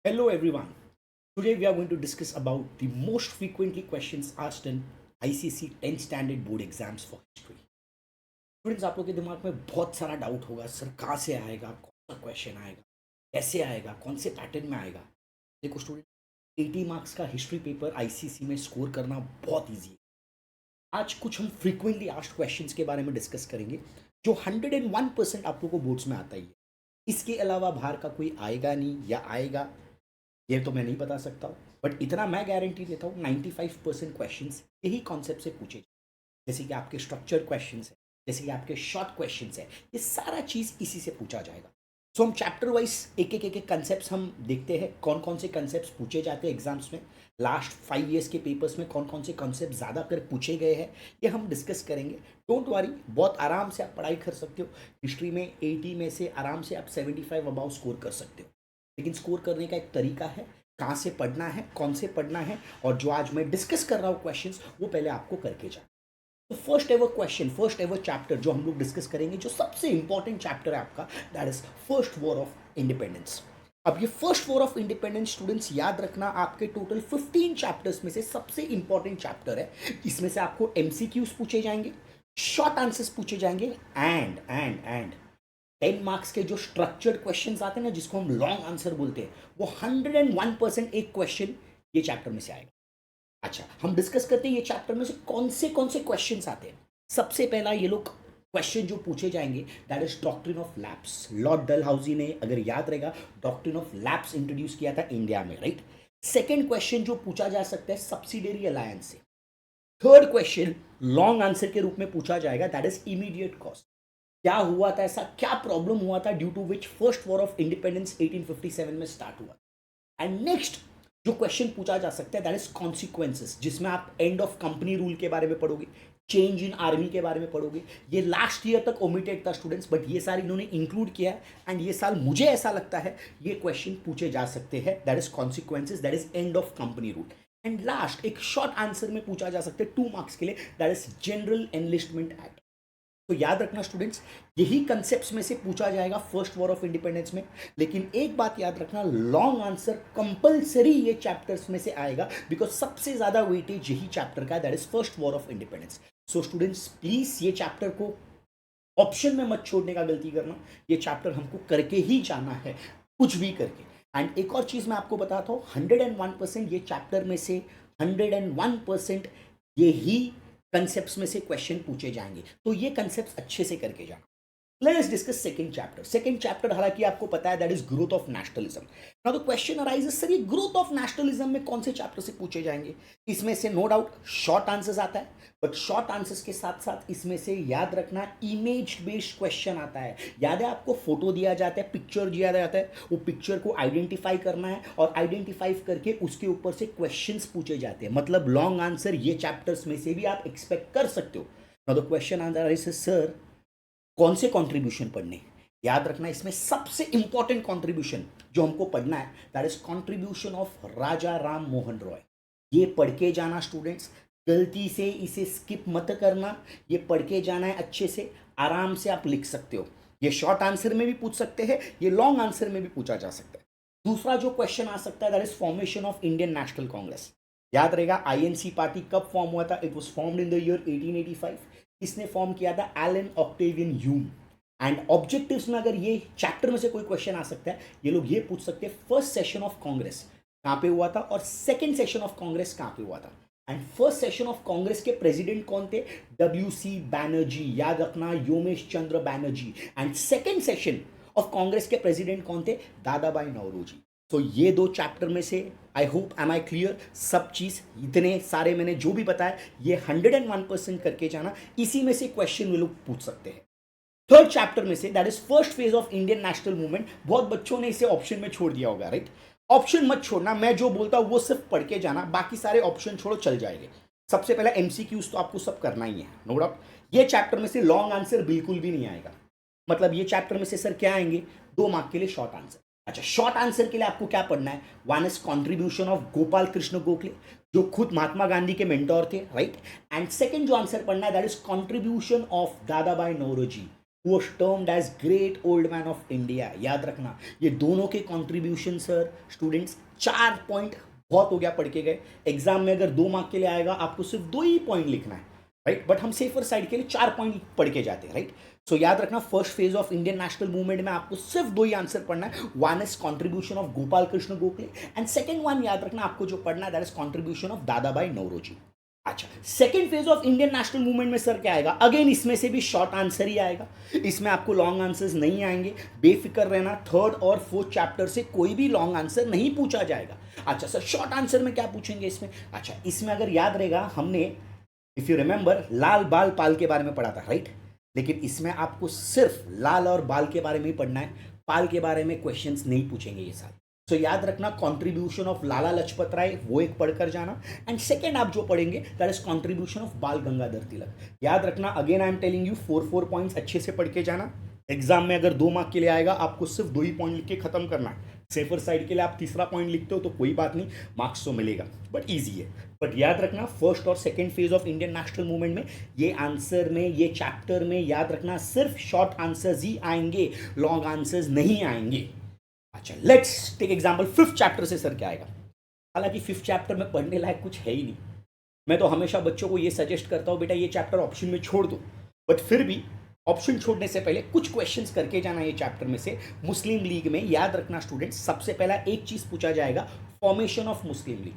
Hello everyone. Today we are going to discuss about the most frequently questions asked in ICC 10th standard board exams for history. Students आप लोग के दिमाग में बहुत सारा doubt होगा सर कहाँ से आएगा कौन सा क्वेश्चन आएगा कैसे आएगा कौन से पैटर्न में आएगा। देखो स्टूडेंट 80 मार्क्स का हिस्ट्री पेपर आईसीसी में स्कोर करना बहुत ईजी है। आज कुछ हम फ्रीक्वेंटली आस्क्ड क्वेश्चंस के बारे में डिस्कस करेंगे जो 101% आप लोग को बोर्ड्स में आता ही है। इसके अलावा बाहर का कोई आएगा नहीं या आएगा ये तो मैं नहीं बता सकता हूँ, बट इतना मैं गारंटी देता हूँ 95% क्वेश्चन यही कॉन्सेप्ट से पूछे जैसे कि आपके स्ट्रक्चर्ड क्वेश्चन है, जैसे कि आपके शॉर्ट क्वेश्चन है, ये सारा चीज़ इसी से पूछा जाएगा। सो हम चैप्टर वाइज एक कंसेप्ट हम देखते हैं कौन कौन से कंसेप्ट पूछे जाते हैं एग्जाम्स में। लास्ट 5 ईयर्स के पेपर्स में कौन कौन से कॉन्सेप्ट ज़्यादातर पूछे गए हैं ये हम डिस्कस करेंगे। डोंट वरी, बहुत आराम से आप पढ़ाई कर सकते हो। हिस्ट्री में 80 में से आराम से आप 75 अबाउ स्कोर कर सकते हो, लेकिन स्कोर करने का एक तरीका है, कहाँ से पढ़ना है, कौन से पढ़ना है, और जो आज मैं डिस्कस कर रहा हूँ क्वेश्चंस वो पहले आपको करके जाना। तो first ever question, first ever chapter जो हम लोग डिस्कस करेंगे, जो सबसे इंपॉर्टेंट चैप्टर है आपका, that is first war of independence. अब ये first war of independence students याद रखना आपके टोटल 15 चैप्टर्स में से सबसे इंपॉर्टेंट चैप्टर है। इसमें से आपको एमसीक्यूज पूछे जाएंगे, शॉर्ट आंसर्स पूछे जाएंगे, एंड 10 मार्क्स के जो स्ट्रक्चर्ड क्वेश्चंस आते हैं ना, जिसको हम लॉन्ग आंसर बोलते हैं, वो 101% एक क्वेश्चन ये चैप्टर में से आएगा। अच्छा, हम डिस्कस करते हैं ये चैप्टर में से कौन से क्वेश्चंस आते हैं। सबसे पहला ये लोग क्वेश्चन जो पूछे जाएंगे that is doctrine of lapse. Lord Dalhousie ने, अगर याद रहेगा, डॉक्ट्रिन ऑफ लैप्स इंट्रोड्यूस किया था इंडिया में, राइट। सेकेंड क्वेश्चन जो पूछा जा सकता है सब्सिडरी अलायंस से। थर्ड क्वेश्चन लॉन्ग आंसर के रूप में पूछा जाएगा दैट इज इमीडिएट कॉस्ट। क्या हुआ था, ऐसा क्या प्रॉब्लम हुआ था due to which first war of independence 1857 में स्टार्ट हुआ। एंड नेक्स्ट जो क्वेश्चन पूछा जा सकता है दैट इज कॉन्सिक्वेंसेस, जिसमें आप एंड ऑफ कंपनी रूल के बारे में पढ़ोगे, चेंज इन आर्मी के बारे में पढ़ोगे। ये लास्ट ईयर तक ओमिटेड था स्टूडेंट्स, बट ये सारे इन्होंने इंक्लूड किया एंड ये साल मुझे ऐसा लगता है ये क्वेश्चन पूछे जा सकते हैं। That is consequences, that is end of company rule. And last एक शॉर्ट आंसर में पूछा जा सकता है 2 मार्क्स के लिए, that is general enlistment act. तो याद रखना स्टूडेंट्स, यही कंसेप्ट्स में से पूछा जाएगा फर्स्ट वॉर ऑफ इंडिपेंडेंस में। लेकिन एक बात याद रखना, लॉन्ग आंसर कंपलसरी ये चैप्टर्स में से आएगा, बिकॉज सबसे ज्यादा वेटेज यही चैप्टर का है, that is first war of independence. So students please ये चैप्टर को ऑप्शन में मत छोड़ने का गलती करना, ये चैप्टर हमको करके ही जाना है, कुछ भी करके। एंड एक और चीज मैं आपको बताता हूँ, 101% ये चैप्टर में से 101% ये ही कंसेप्ट में से क्वेश्चन पूछे जाएंगे, तो ये कंसेप्ट अच्छे से करके जाना। Let's discuss second chapter. Second chapter हालांकि आपको पता है that is growth of nationalism. Now the question arises, sir ये ग्रोथ ऑफ नेशनलिज्म में कौन से चैप्टर से पूछे जाएंगे। इसमें से नो डाउट शॉर्ट आंसर्स आता है, बट शॉर्ट आंसर्स के साथ साथ इसमें से याद रखना इमेज बेस्ड क्वेश्चन आता है। याद है आपको, फोटो दिया जाता है, पिक्चर दिया जाता है, वो पिक्चर को आइडेंटिफाई करना है और आइडेंटिफाई करके उसके ऊपर से क्वेश्चंस पूछे जाते हैं। मतलब लॉन्ग आंसर ये चैप्टर्स में से भी आप एक्सपेक्ट कर सकते हो। Now the question answer is sir कौन से कंट्रीब्यूशन पढ़ने। याद रखना इसमें सबसे इंपॉर्टेंट कंट्रीब्यूशन जो हमको पढ़ना है दैट इज कंट्रीब्यूशन ऑफ राजा राम मोहन रॉय। ये पढ़ के जाना स्टूडेंट्स, गलती से इसे स्किप मत करना, ये पढ़ के जाना है अच्छे से, आराम से आप लिख सकते हो। ये शॉर्ट आंसर में भी पूछ सकते हैं, ये लॉन्ग आंसर में भी पूछा जा सकता है। दूसरा जो क्वेश्चन आ सकता है that is formation of Indian National Congress. याद रहेगा आईएनसी पार्टी कब फॉर्म हुआ था, it was formed in the year 1885। इसने फॉर्म किया था Allan Octavian Hume. And objectives में अगर ये चैप्टर में से कोई क्वेश्चन आ सकता है, ये लोग ये पूछ सकते हैं फर्स्ट सेशन ऑफ कांग्रेस कहाँ पे हुआ था और सेकेंड सेशन ऑफ कांग्रेस कहाँ पे हुआ था। And first session of Congress के प्रेसिडेंट कौन थे, डब्ल्यू.सी. बैनर्जी, याद रखना Womesh Chandra Banerjee. And second session of Congress के प्रेसिडेंट कौन थे, दादा भाई नौरोजी। तो ये दो चैप्टर में से I hope am I clear, सब चीज़ इतने सारे मैंने जो भी बताया ये 101% करके जाना, इसी में से क्वेश्चन वो लोग पूछ सकते हैं। थर्ड चैप्टर में say that is first phase of Indian national movement. बहुत बच्चों ने इसे ऑप्शन में छोड़ दिया होगा, राइट। ऑप्शन मत छोड़ना, मैं जो बोलता हूं वो सिर्फ पढ़ के जाना, बाकी सारे ऑप्शन छोड़ो, चल जाएंगे। सबसे पहला एमसीक्यूज तो आपको सब करना ही है, नो डाउट। ये चैप्टर में से लॉन्ग आंसर बिल्कुल भी नहीं आएगा। मतलब ये चैप्टर में से सर क्या आएंगे, 2 मार्क के लिए शॉर्ट आंसर। अच्छा, शॉर्ट आंसर के लिए आपको क्या पढ़ना है, one is contribution of Gopal Krishna Gokhale जो खुद महात्मा गांधी के मेंटोर थे, राइट। एंड सेकंड जो आंसर पढ़ना है that is contribution of Dadabhai Naoroji, who was termed as great old man of India. याद रखना ये दोनों के कॉन्ट्रीब्यूशन सर स्टूडेंट्स 4 पॉइंट बहुत हो गया पढ़ के गए। एग्जाम में अगर 2 मार्क के लिए आएगा आपको सिर्फ 2 ही पॉइंट लिखना है, राइट, बट हम सेफर साइड के लिए 4 पॉइंट पढ़ के जाते हैं, राइट। सो याद रखना first phase of Indian national movement में आपको सिर्फ 2 ही आंसर पढ़ना है। One is contribution of Gopal Krishna Gokhale and second one याद रखना आपको जो पढ़ना है that is contribution of Dadabhai Naoroji. अच्छा, second phase of Indian national movement में सर क्या आएगा? अगेन इसमें से भी शॉर्ट आंसर ही आएगा, इसमें आपको लॉन्ग आंसर्स नहीं आएंगे, बेफिक्र रहना। थर्ड और फोर्थ चैप्टर से कोई भी लॉन्ग आंसर नहीं पूछा जाएगा। अच्छा सर शॉर्ट आंसर में क्या पूछेंगे इसमें? अच्छा इसमें अगर याद रहेगा हमने इफ यू रिमेंबर लाल बाल पाल के बारे में पढ़ा था, राइट, लेकिन इसमें आपको सिर्फ लाल और बाल के बारे में ही पढ़ना है, पाल के बारे में क्वेश्चंस नहीं पूछेंगे ये सारे। सो याद रखना कॉन्ट्रीब्यूशन ऑफ लाला लजपत राय वो एक पढ़कर जाना, एंड सेकेंड आप जो पढ़ेंगे दैट इज कॉन्ट्रीब्यूशन ऑफ बाल गंगाधर तिलक। याद रखना again I am telling you 4 points अच्छे से पढ़ के जाना। एग्जाम में अगर 2 मार्क के लिए आएगा आपको सिर्फ 2 ही पॉइंट लिख के खत्म करना है। सेफर साइड के लिए आप तीसरा पॉइंट लिखते हो तो कोई बात नहीं, मार्क्स तो मिलेगा, बट ईजी है। बट याद रखना फर्स्ट और second phase of Indian national movement में ये आंसर में ये चैप्टर में याद रखना सिर्फ शॉर्ट आंसर्स ही आएंगे, लॉन्ग आंसर्स नहीं आएंगे। अच्छा let's take example fifth chapter से सर क्या आएगा? हालांकि फिफ्थ चैप्टर में पढ़ने लायक कुछ है ही नहीं। मैं तो हमेशा बच्चों को ये सजेस्ट करता हूँ बेटा ये चैप्टर ऑप्शन में छोड़ दो, बट फिर भी ऑप्शन छोड़ने से पहले कुछ क्वेश्चंस करके जाना ये चैप्टर में से। मुस्लिम लीग में याद रखना स्टूडेंट्स सबसे पहला एक चीज पूछा जाएगा, formation of Muslim league.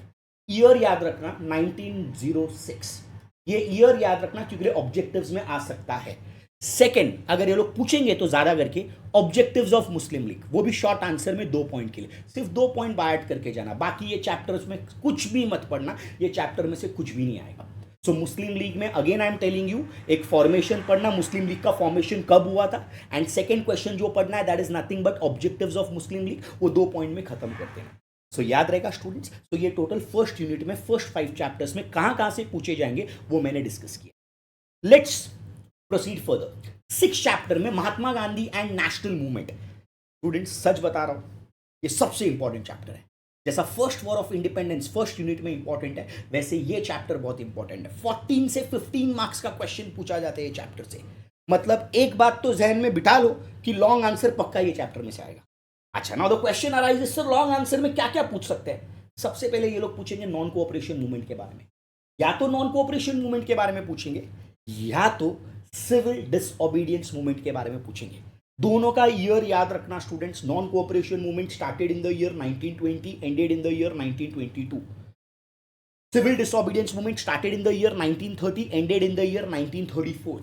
Year याद रखना 1906, ये ईयर याद रखना क्योंकि ऑब्जेक्टिव्स में आ सकता है। सेकेंड अगर ये लोग पूछेंगे तो ज्यादा करके ऑब्जेक्टिव्स ऑफ मुस्लिम लीग, वो भी शॉर्ट आंसर में 2 पॉइंट के लिए, सिर्फ 2 पॉइंट बाय ऐड करके जाना। बाकी ये चैप्टर्स में कुछ भी मत पढ़ना, ये चैप्टर में से कुछ भी नहीं आएगा। सो मुस्लिम लीग में again I am telling you एक फॉर्मेशन पढ़ना, मुस्लिम लीग का फॉर्मेशन कब हुआ था, एंड सेकेंड क्वेश्चन जो पढ़ना है that is nothing but objectives of Muslim league, वो 2 पॉइंट में खत्म करते हैं। सो याद रहेगा स्टूडेंट्स, तो ये टोटल फर्स्ट यूनिट में फर्स्ट 5 चैप्टर्स में कहां से पूछे जाएंगे वो मैंने डिस्कस किया। Let's proceed further. Six chapter में Mahatma Gandhi and national movement. Students सच बता रहा हूं ये सबसे इंपॉर्टेंट चैप्टर है। जैसा first war of independence first unit में इंपॉर्टेंट है, वैसे ये चैप्टर बहुत इंपॉर्टेंट है। 14 से 15 मार्क्स का क्वेश्चन पूछा जाता है ये चैप्टर से। मतलब एक बात तो जहन में बिठा लो कि लॉन्ग आंसर पक्का ये चैप्टर में से आएगा। अच्छा now the question arises sir long answer में क्या क्या पूछ सकते हैं? सबसे पहले ये लोग पूछेंगे नॉन कोऑपरेशन मूवमेंट के बारे में, या तो नॉन कोऑपरेशन मूवमेंट के बारे में पूछेंगे या तो सिविल डिसओबीडियंस मूवमेंट के बारे में पूछेंगे। दोनों का ईयर याद रखना students, non cooperation movement started in the year 1920 ended in the year 1922। Civil disobedience movement started in the year 1930 ended in the year 1934।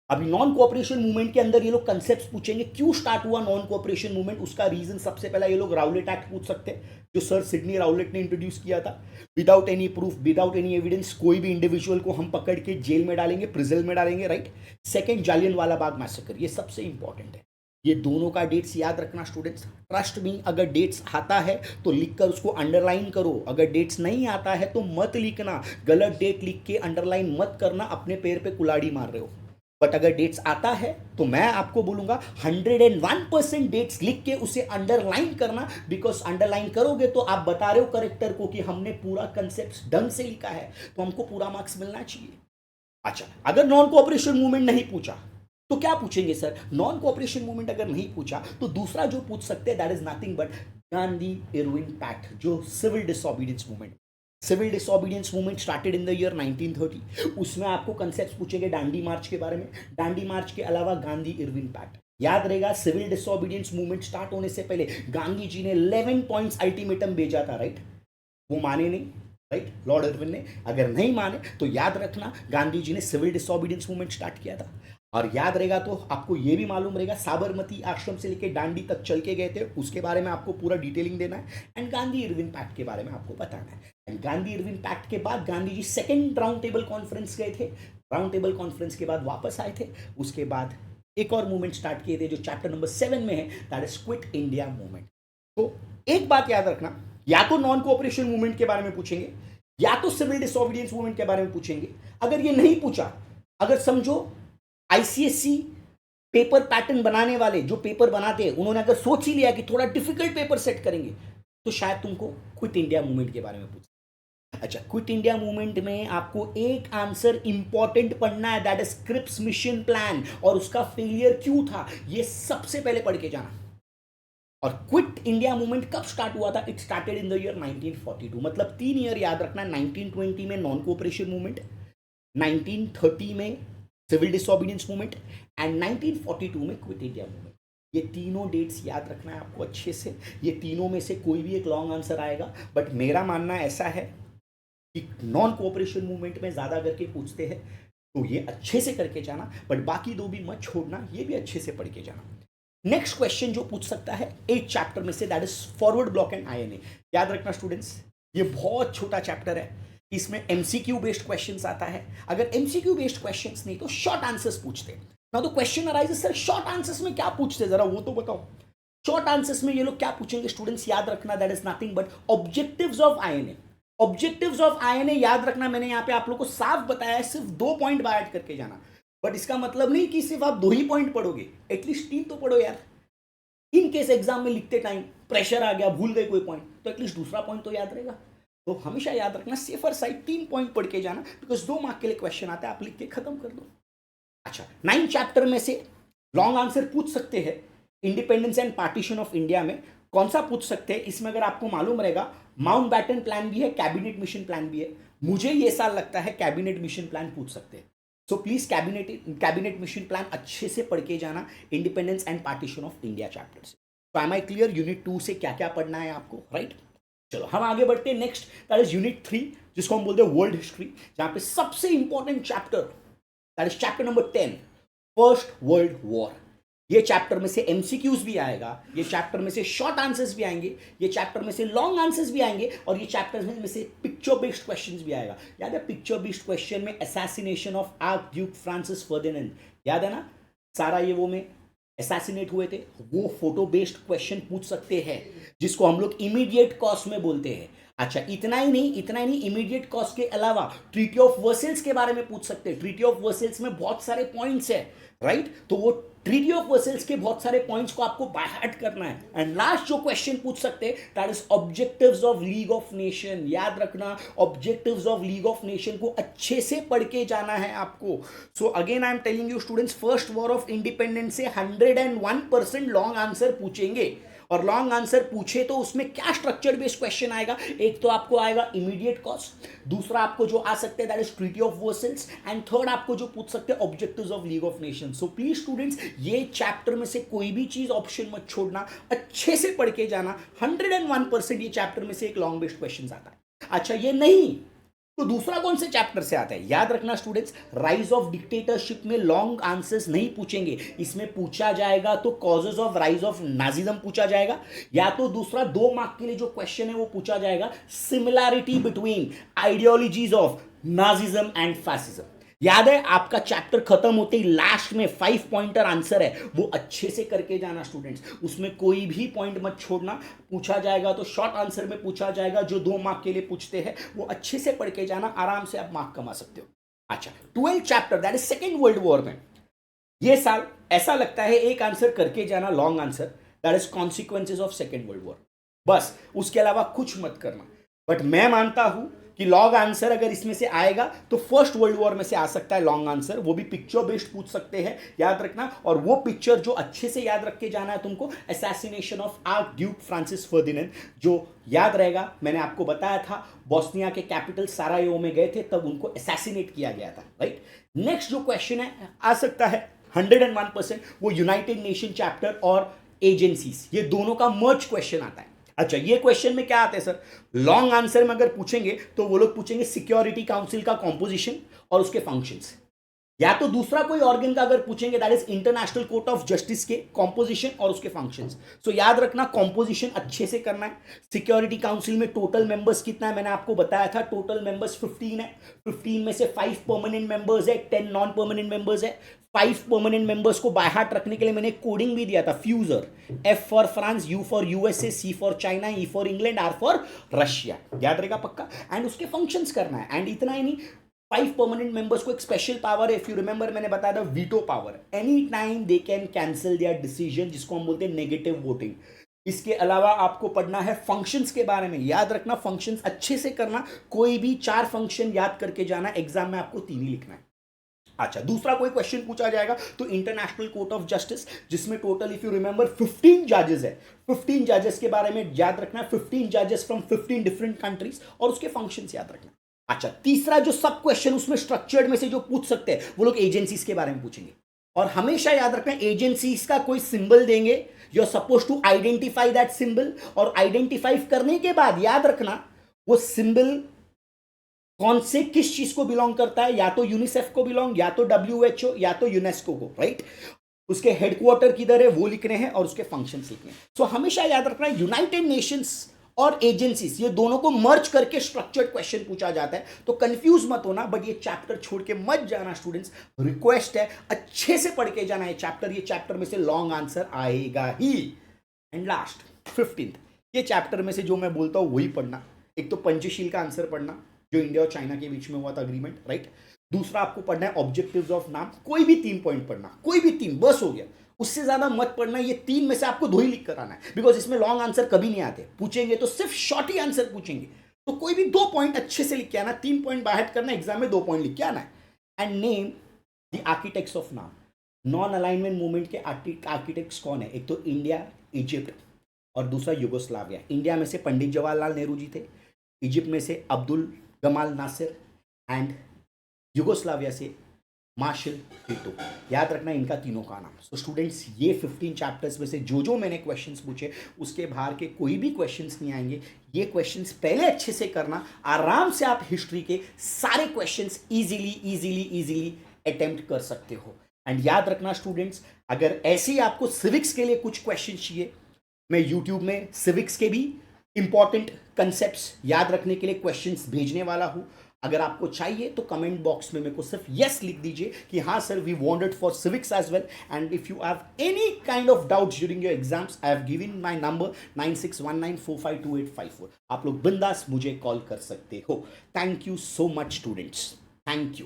अभी नॉन कोऑपरेशन मूवमेंट के अंदर ये लोग कंसेप्ट्स पूछेंगे, क्यों स्टार्ट हुआ नॉन कोऑपरेशन मूवमेंट, उसका reason सबसे पहला ये लोग राउलेट एक्ट पूछ सकते हैं जो सर सिडनी राउलेट ने इंट्रोड्यूस किया था। Without any proof without any evidence कोई भी इंडिविजुअल को हम पकड़ के जेल में डालेंगे, प्रिजन में डालेंगे, right. Second Jallianwala Bagh massacre, ये सबसे इंपॉर्टेंट है। ये दोनों का डेट्स याद रखना स्टूडेंट्स, ट्रस्ट मी अगर डेट्स आता है तो लिखकर उसको अंडरलाइन करो, अगर डेट्स नहीं आता है तो मत लिखना, गलत डेट लिख के अंडरलाइन मत करना, अपने पैर पे कुल्हाड़ी मार रहे हो। बट अगर डेट्स आता है तो मैं आपको बोलूंगा 101% डेट्स लिख के उसे अंडरलाइन करना, बिकॉज अंडरलाइन करोगे तो आप बता रहे हो करेक्टर को कि हमने पूरा कंसेप्ट ढंग से लिखा है, तो हमको पूरा मार्क्स मिलना चाहिए। अच्छा अगर नॉन कोऑपरेशन मूवमेंट नहीं पूछा तो क्या पूछेंगे सर? नॉन कोऑपरेशन मूवमेंट अगर नहीं पूछा तो दूसरा जो पूछ सकते हैं that is nothing but Gandhi Irwin pact, जो civil disobedience movement. Civil disobedience movement started in the year 1930। उसमें आपको कंसेप्ट पूछेंगे डांडी मार्च के बारे में, डांडी मार्च के अलावा गांधी इरविन पैक्ट। याद रहेगा सिविल डिसओबीडियंस मूवमेंट स्टार्ट होने से पहले गांधी जी ने 11 पॉइंट्स अल्टीमेटम भेजा था, राइट। वो माने नहीं, राइट, लॉर्ड इरविन ने। अगर नहीं माने तो याद रखना गांधी जी ने सिविल डिसओबीडियंस मूवमेंट स्टार्ट किया था। और याद रहेगा तो आपको ये भी मालूम रहेगा साबरमती आश्रम से लेकर डांडी तक चल के गए थे, उसके बारे में आपको पूरा डिटेलिंग देना है, एंड गांधी इरविन पैक्ट के बारे में आपको बताना है। एंड गांधी इरविन पैक्ट के बाद Gandhi ji second round table conference गए थे, राउंड टेबल कॉन्फ्रेंस के बाद वापस आए थे, उसके बाद एक और मूवमेंट स्टार्ट किए थे जो चैप्टर नंबर 7 में है, that is quit India movement. तो एक बात याद रखना, या तो नॉन कोऑपरेशन मूवमेंट के बारे में पूछेंगे या तो सिविल डिसओबीडियंस मूवमेंट के बारे में पूछेंगे। अगर ये नहीं पूछा, अगर समझो आईसीएससी पेपर पैटर्न बनाने वाले जो पेपर बनाते हैं उन्होंने अगर सोच ही लिया कि थोड़ा डिफिकल्ट पेपर सेट करेंगे, तो शायद तुमको क्विट इंडिया मूवमेंट के बारे में पूछ। अच्छा, क्विट इंडिया मूवमेंट में आपको एक आंसर इंपॉर्टेंट पढ़ना है, that is Cripps mission plan, और उसका फेलियर क्यों था ये सबसे पहले पढ़ के जाना। और क्विट इंडिया मूवमेंट कब स्टार्ट हुआ था? It started in the year 1942, मतलब 3 ईयर याद रखना। 1920 में नॉन कोऑपरेशन मूवमेंट, 1930 में सिविल डिसोबीडियंस मूवमेंट एंड 1942 में क्विट इंडिया मूवमेंट। ये तीनों डेट्स याद रखना है आपको अच्छे से। ये तीनों में से कोई भी एक लॉन्ग आंसर आएगा, बट मेरा मानना ऐसा है कि नॉन कोऑपरेशन मूवमेंट में ज़्यादा करके पूछते हैं, तो ये अच्छे से करके जाना, बट बाकी दो भी मत छोड़ना, ये भी अच्छे से पढ़ के जाना। नेक्स्ट क्वेश्चन जो पूछ सकता है 8 चैप्टर में से, that is forward block and INA. याद रखना स्टूडेंट्स, ये बहुत छोटा चैप्टर है, इसमें एमसीक्यू बेस्ड क्वेश्चंस आता है। अगर एमसीक्यू बेस्ड क्वेश्चंस नहीं तो शॉर्ट आंसर्स पूछते। Now the question arises, sir short answers में क्या पूछते, जरा वो तो बताओ। शॉर्ट आंसर्स में ये लोग क्या पूछेंगे स्टूडेंट्स, याद रखना, that is nothing but objectives of INA. Objectives of INA याद रखना, मैंने यहाँ पे आप लोग को साफ बताया है, सिर्फ 2 पॉइंट बाय ऐड करके जाना। बट इसका मतलब नहीं कि सिर्फ आप 2 ही पॉइंट पढ़ोगे, एटलीस्ट 3 तो पढ़ो यार। इन केस एग्जाम में लिखते टाइम प्रेशर आ गया, भूल गए कोई पॉइंट, तो एटलीस्ट दूसरा पॉइंट तो याद रहेगा। तो हमेशा याद रखना, सेफर साइड 3 पॉइंट पढ़ के जाना, बिकॉज 2 मार्क के लिए क्वेश्चन आता है, आप लिख के खत्म कर दो। अच्छा, 9 चैप्टर में से लॉन्ग आंसर पूछ सकते हैं। Independence and partition of India में कौन सा पूछ सकते हैं, इसमें अगर आपको मालूम रहेगा, माउंट बैटन प्लान भी है, कैबिनेट मिशन प्लान भी है। मुझे ये साल लगता है कैबिनेट मिशन प्लान पूछ सकते हैं। So please cabinet mission plan अच्छे से पढ़ के जाना, independence and partition of India chapter से। तो एम आई क्लियर, यूनिट 2 से क्या क्या पढ़ना है आपको, राइट? चलो हम आगे बढ़ते हैं। नेक्स्ट दैट इज यूनिट 3, जिसको हम बोलते हैं वर्ल्ड हिस्ट्री, जहां पे सबसे important chapter that is chapter number 10, first world war. ये चैप्टर में से एमसीक्यूज भी आएगा, ये चैप्टर में से शॉर्ट आंसर्स भी आएंगे, ये चैप्टर में से लॉन्ग आंसर्स भी आएंगे, और ये चैप्टर में से पिक्चर बेस्ड क्वेश्चंस भी आएगा। याद है पिक्चर बेस्ड क्वेश्चन में assassination of arc Duke Francis Ferdinand, याद है ना, सारायेवो में असैसिनेट हुए थे, वो फोटो बेस्ड क्वेश्चन पूछ सकते हैं, जिसको हम लोग इमीडिएट कॉस्ट में बोलते हैं। अच्छा, इतना ही नहीं, इमीडिएट कॉस्ट के अलावा ट्रीटी ऑफ वर्सेल्स के बारे में पूछ सकते हैं। ट्रीटी ऑफ वर्सेल्स में बहुत सारे पॉइंट्स है, राइट? तो वो ट्रीटी ऑफ वर्सेल्स के बहुत सारे पॉइंट्स को आपको बाय हार्ट करना है। एंड लास्ट जो क्वेश्चन पूछ सकते हैं, that is objectives of league of nation. याद रखना, objectives of league of nation को अच्छे से पढ़ के जाना है आपको। So again I am telling you students, first war of independence से 101% लॉन्ग आंसर पूछेंगे। और लॉन्ग आंसर पूछे तो उसमें क्या स्ट्रक्चर बेस्ड क्वेश्चन आएगा? एक तो आपको आएगा इमीडिएट कॉस्ट, दूसरा आपको जो आ सकते हैं that is treaty of Versailles, and third आपको जो पूछ सकते हैं objectives of league of nation. So please students, ये चैप्टर में से कोई भी चीज ऑप्शन मत छोड़ना, अच्छे से पढ़ के जाना। 101% ये चैप्टर में से एक लॉन्ग बेस्ड क्वेश्चन आता है। अच्छा, ये नहीं तो दूसरा कौन से चैप्टर से आता है? याद रखना स्टूडेंट्स, राइज ऑफ डिक्टेटरशिप में लॉन्ग आंसर्स नहीं पूछेंगे, इसमें पूछा जाएगा तो causes of rise of Nazism पूछा जाएगा, या तो दूसरा 2 मार्क के लिए जो क्वेश्चन है वो पूछा जाएगा, similarity between ideologies of Nazism and fascism. याद है, आपका चैप्टर खत्म होते ही लास्ट में 5 पॉइंटर आंसर है, वो अच्छे से करके जाना स्टूडेंट्स, उसमें कोई भी पॉइंट मत छोड़ना। पूछा जाएगा तो शॉर्ट आंसर में पूछा जाएगा, जो 2 मार्क के लिए पूछते हैं वो अच्छे से पढ़ के जाना, आराम से आप मार्क कमा सकते हो। अच्छा, 12 chapter that is second world war में ये साल ऐसा लगता है एक आंसर करके जाना, long answer, that is consequences of second world war, बस उसके अलावा कुछ मत करना। बट मैं मानता हूं कि लॉन्ग आंसर अगर इसमें से आएगा तो फर्स्ट वर्ल्ड वॉर में से आ सकता है लॉन्ग आंसर, वो भी पिक्चर बेस्ड पूछ सकते हैं, याद रखना। और वो पिक्चर जो अच्छे से याद रख के जाना है तुमको, assassination of arc Duke Francis Ferdinand, जो याद रहेगा, मैंने आपको बताया था बोस्निया के कैपिटल सारायोवो में गए थे, तब उनको असैसिनेट किया गया था, राइट? नेक्स्ट जो क्वेश्चन है आ सकता है 101%, वो यूनाइटेड नेशन चैप्टर और एजेंसीज, ये दोनों का मर्ज क्वेश्चन आता है। अच्छा, ये क्वेश्चन में क्या आता है सर? लॉन्ग आंसर में अगर पूछेंगे तो वो लोग पूछेंगे सिक्योरिटी काउंसिल का कॉम्पोजिशन और उसके फंक्शंस, या तो दूसरा कोई ऑर्गन का अगर पूछेंगे that is international court of justice के कॉम्पोजिशन और उसके फंक्शंस। सो याद रखना, कॉम्पोजिशन अच्छे से करना है। सिक्योरिटी काउंसिल में टोटल मेंबर्स कितना है मैंने आपको बताया था, टोटल मेंबर्स 15 है। 15 में से 5 परमानेंट मेंबर्स है, 10 नॉन परमानेंट मेंबर्स है। 5 परमानेंट मेंबर्स को बाय हार्ट रखने के लिए मैंने कोडिंग भी दिया था, फ्यूजर, F for France, U for USA, C for China, E for England, R for Russia, याद रहेगा पक्का। एंड उसके फंक्शंस करना है। एंड इतना ही नहीं, 5 परमानेंट मेंबर्स को एक स्पेशल पावर है, इफ यू रिमेंबर मैंने बताया था veto power, any time they can cancel there decision, जिसको हम बोलते हैं नेगेटिव वोटिंग। इसके अलावा आपको पढ़ना है फंक्शंस के बारे में। याद रखना, फंक्शंस अच्छे से करना, कोई भी 4 फंक्शन याद करके जाना, एग्जाम में आपको 3 ही लिखना है। अच्छा, दूसरा कोई क्वेश्चन पूछा जाएगा तो इंटरनेशनल कोर्ट ऑफ जस्टिस, जिसमें टोटल इफ यू रिमेंबर 15 जजेस है, 15 जजेस के बारे में याद रखना है, 15 जजेस फ्रॉम 15 डिफरेंट कंट्रीज, और उसके फंक्शंस याद रखना। अच्छा, तीसरा जो सब क्वेश्चन उसमें स्ट्रक्चर्ड में से जो पूछ सकते हैं वो लोग एजेंसीज के बारे में पूछेंगे, और हमेशा याद रखना एजेंसीज का कोई सिंबल देंगे, you are suppose to identify that symbol, और आइडेंटिफाई करने के बाद याद रखना वो सिंबल कौन से किस चीज को बिलोंग करता है, या तो यूनिसेफ को बिलोंग, या तो WHO, या तो यूनेस्को को, राइट। उसके हेडक्वार्टर किधर है वो लिखने हैं, और उसके फंक्शंस लिखने हैं। सो हमेशा याद रखना यूनाइटेड नेशंस और एजेंसीज, ये दोनों को मर्ज करके स्ट्रक्चर्ड क्वेश्चन पूछा जाता है, तो कंफ्यूज मत होना, बट ये चैप्टर छोड़ के मत जाना स्टूडेंट्स, रिक्वेस्ट है, अच्छे से पढ़ के जाना ये चैप्टर में से लॉन्ग आंसर आएगा ही। एंड लास्ट 15th, ये चैप्टर में से जो मैं बोलता हूं वही पढ़ना। एक तो पंचशील का आंसर पढ़ना, जो इंडिया और चाइना के बीच में हुआ था अग्रीमेंट, राइट। दूसरा आपको पढ़ना है ऑब्जेक्टिव्स ऑफ नाम, कोई भी 3 पॉइंट पढ़ना, कोई भी 3 बस हो गया, उससे ज्यादा मत पढ़ना। ये 3 में से आपको 2 ही लिख कर आना है, बिकॉज इसमें लॉन्ग आंसर कभी नहीं आते, पूछेंगे तो सिर्फ शॉर्ट ही आंसर पूछेंगे, तो कोई भी 2 पॉइंट अच्छे से लिख के आना, 3 पॉइंट बाहर करना, एग्जाम में 2 पॉइंट लिख के आना है। And name the architects of नाम। नॉन अलाइनमेंट मूवमेंट के आर्किटेक्ट्स कौन है? एक तो इंडिया, इजिप्ट, और दूसरा युगोस्लाविया। इंडिया में से पंडित जवाहरलाल नेहरू जी थे, इजिप्ट में से Abdul Gamal Nasser, and Yugoslavia से मार्शल टिटो। याद रखना इनका तीनों का नाम। सो स्टूडेंट्स, ये 15 चैप्टर्स में से जो मैंने क्वेश्चंस पूछे उसके बाहर के कोई भी क्वेश्चंस नहीं आएंगे। ये क्वेश्चंस पहले अच्छे से करना, आराम से आप हिस्ट्री के सारे क्वेश्चंस इजीली अटेम्प्ट कर सकते हो। एंड याद रखना स्टूडेंट्स, अगर ऐसे ही आपको सिविक्स के लिए कुछ क्वेश्चन चाहिए, मैं यूट्यूब में सिविक्स के भी इंपॉर्टेंट कंसेप्ट्स याद रखने के लिए क्वेश्चंस भेजने वाला हूं। अगर आपको चाहिए तो कमेंट बॉक्स में मेरे को सिर्फ यस लिख दीजिए कि हाँ sir, we wanted for civics as well. And if you have any kind of doubts during your exams, I have given my number 9619452854। आप लोग बिंदास मुझे कॉल कर सकते हो। Thank you so much students, thank you.